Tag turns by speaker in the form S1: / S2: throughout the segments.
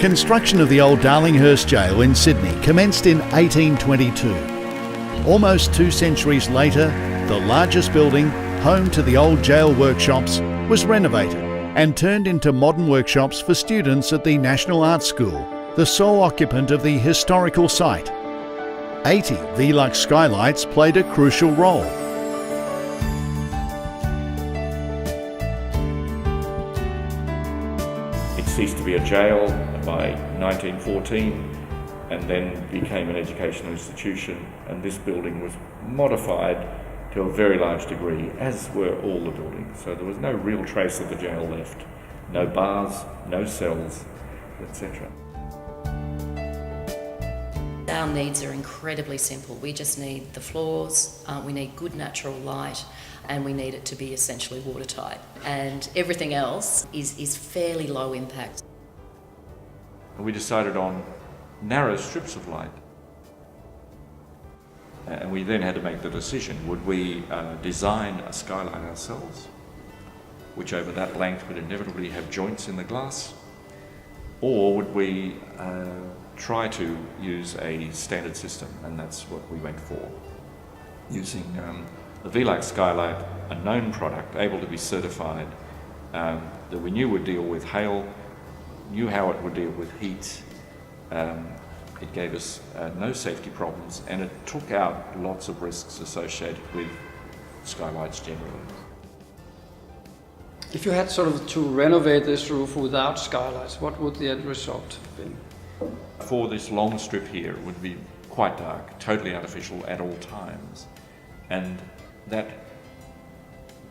S1: Construction of the old Darlinghurst Gaol in Sydney commenced in 1822. Almost 2 centuries later, the largest building, home to the old jail workshops, was renovated and turned into modern workshops for students at the National Arts School, the sole occupant of the historical site. 80 VELUX Skylights played a crucial role.
S2: It ceased to be a jail by 1914 and then became an educational institution, and this building was modified to a very large degree, as were all the buildings. So there was no real trace of the jail left. No bars, no cells, etc.
S3: Our needs are incredibly simple. We just need the floors, we need good natural light, and we need it to be essentially watertight. And everything else is fairly low impact.
S2: We decided on narrow strips of light. And we then had to make the decision, would we design a skylight ourselves, which over that length would inevitably have joints in the glass, or would we try to use a standard system, and that's what we went for. Using the VELUX Skylight, a known product, able to be certified, that we knew would deal with hail, knew how it would deal with heat. It gave us no safety problems, and it took out lots of risks associated with skylights generally.
S4: If you had sort of to renovate this roof without skylights, what would the end result have been?
S2: For this long strip here, it would be quite dark, totally artificial at all times, and that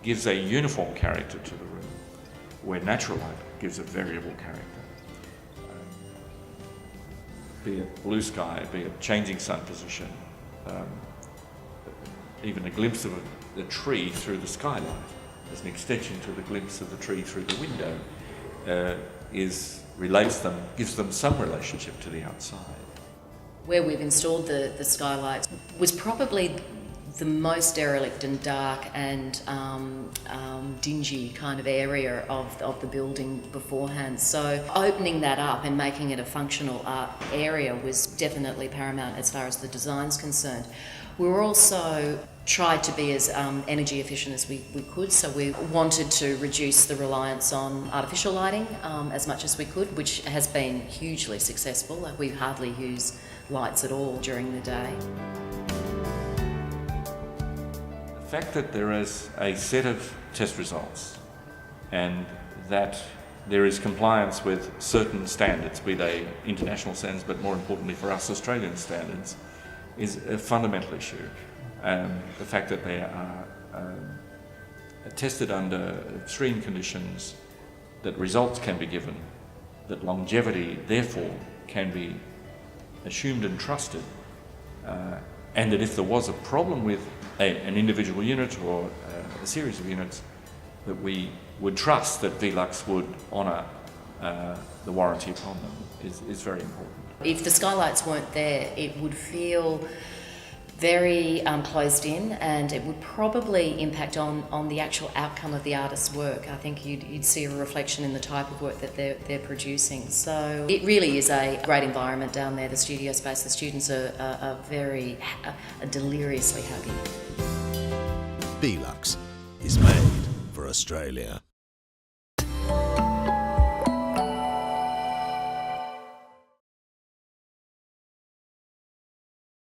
S2: gives a uniform character to the room, where natural light gives a variable character. Be it blue sky, be it changing sun position, even a glimpse of a tree through the skylight as an extension to the glimpse of the tree through the window gives them some relationship to the outside.
S3: Where we've installed the skylights was probably the most derelict and dark and dingy kind of area of the building beforehand. So opening that up and making it a functional art area was definitely paramount as far as the design's concerned. We were also tried to be as energy efficient as we could, so we wanted to reduce the reliance on artificial lighting as much as we could, which has been hugely successful. Like, we hardly use lights at all during the day.
S2: The fact that there is a set of test results and that there is compliance with certain standards, be they international standards, but more importantly for us, Australian standards, is a fundamental issue. The fact that they are tested under extreme conditions, that results can be given, that longevity therefore can be assumed and trusted, and that if there was a problem with an individual unit or a series of units, that we would trust that VELUX would honour the warranty upon them is very important.
S3: If the skylights weren't there, it would feel very closed in, and it would probably impact on the actual outcome of the artist's work. I think you'd see a reflection in the type of work that they're producing. So it really is a great environment down there, the studio space. The students are deliriously happy.
S5: VELUX is made for Australia.